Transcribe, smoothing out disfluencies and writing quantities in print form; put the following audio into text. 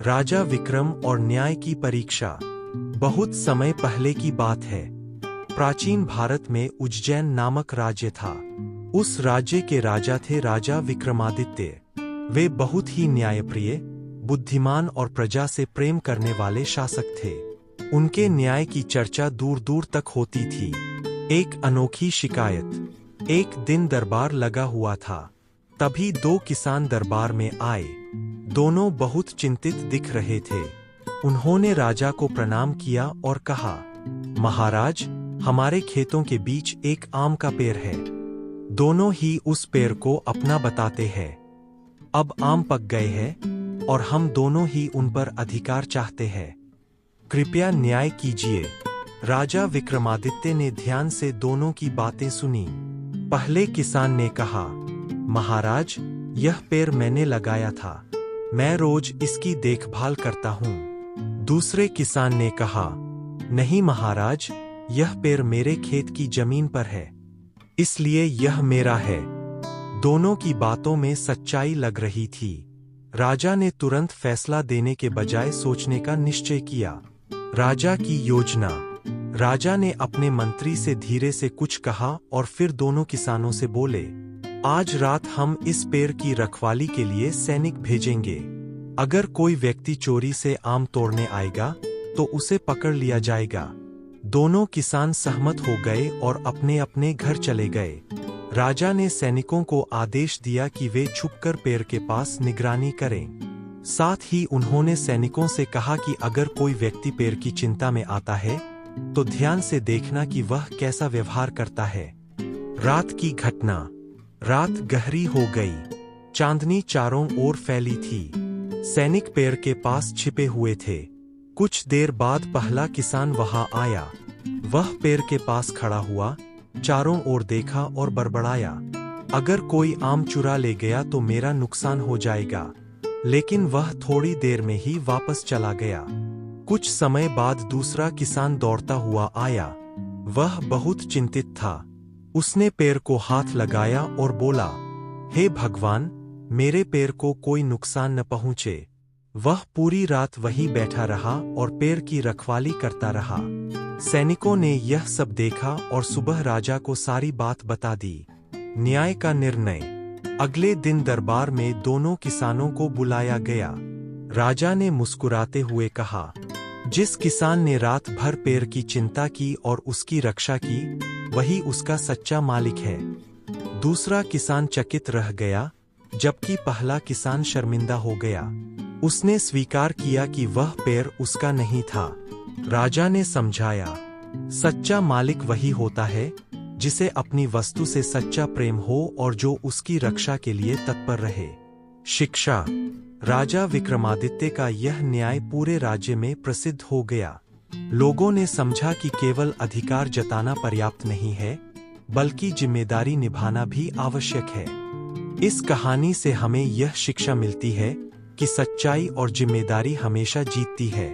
राजा विक्रम और न्याय की परीक्षा। बहुत समय पहले की बात है। प्राचीन भारत में उज्जैन नामक राज्य था। उस राज्य के राजा थे राजा विक्रमादित्य। वे बहुत ही न्यायप्रिय, बुद्धिमान और प्रजा से प्रेम करने वाले शासक थे। उनके न्याय की चर्चा दूर दूर तक होती थी। एक अनोखी शिकायत। एक दिन दरबार लगा हुआ था। तभी दो किसान दरबार में आए। दोनों बहुत चिंतित दिख रहे थे। उन्होंने राजा को प्रणाम किया और कहा, महाराज, हमारे खेतों के बीच एक आम का पेड़ है। दोनों ही उस पेड़ को अपना बताते हैं। अब आम पक गए हैं और हम दोनों ही उन पर अधिकार चाहते हैं। कृपया न्याय कीजिए। राजा विक्रमादित्य ने ध्यान से दोनों की बातें सुनी। पहले किसान ने कहा, महाराज, यह पेड़ मैंने लगाया था। मैं रोज इसकी देखभाल करता हूँ। दूसरे किसान ने कहा, नहीं महाराज, यह पेड़ मेरे खेत की जमीन पर है, इसलिए यह मेरा है। दोनों की बातों में सच्चाई लग रही थी। राजा ने तुरंत फैसला देने के बजाय सोचने का निश्चय किया। राजा की योजना। राजा ने अपने मंत्री से धीरे से कुछ कहा और फिर दोनों किसानों से बोले, आज रात हम इस पेड़ की रखवाली के लिए सैनिक भेजेंगे। अगर कोई व्यक्ति चोरी से आम तोड़ने आएगा तो उसे पकड़ लिया जाएगा। दोनों किसान सहमत हो गए और अपने अपने घर चले गए। राजा ने सैनिकों को आदेश दिया कि वे छुपकर पेड़ के पास निगरानी करें। साथ ही उन्होंने सैनिकों से कहा कि अगर कोई व्यक्ति पेड़ की चिंता में आता है तो ध्यान से देखना कि वह कैसा व्यवहार करता है। रात की घटना। रात गहरी हो गई। चांदनी चारों ओर फैली थी। सैनिक पेड़ के पास छिपे हुए थे। कुछ देर बाद पहला किसान वहां आया। वह पेड़ के पास खड़ा हुआ, चारों ओर देखा और बड़बड़ाया, अगर कोई आम चुरा ले गया तो मेरा नुकसान हो जाएगा। लेकिन वह थोड़ी देर में ही वापस चला गया। कुछ समय बाद दूसरा किसान दौड़ता हुआ आया। वह बहुत चिंतित था। उसने पेड़ को हाथ लगाया और बोला, हे भगवान, मेरे पेड़ को कोई नुकसान न पहुंचे। वह पूरी रात वहीं बैठा रहा और पेड़ की रखवाली करता रहा। सैनिकों ने यह सब देखा और सुबह राजा को सारी बात बता दी। न्याय का निर्णय। अगले दिन दरबार में दोनों किसानों को बुलाया गया। राजा ने मुस्कुराते हुए कहा, जिस किसान ने रात भर पेड़ की चिंता की और उसकी रक्षा की, वही उसका सच्चा मालिक है। दूसरा किसान चकित रह गया, जबकि पहला किसान शर्मिंदा हो गया। उसने स्वीकार किया कि वह पेड़ उसका नहीं था। राजा ने समझाया, सच्चा मालिक वही होता है जिसे अपनी वस्तु से सच्चा प्रेम हो और जो उसकी रक्षा के लिए तत्पर रहे। शिक्षा। राजा विक्रमादित्य का यह न्याय पूरे राज्य में प्रसिद्ध हो गया। लोगों ने समझा कि केवल अधिकार जताना पर्याप्त नहीं है, बल्कि जिम्मेदारी निभाना भी आवश्यक है। इस कहानी से हमें यह शिक्षा मिलती है कि सच्चाई और जिम्मेदारी हमेशा जीतती है।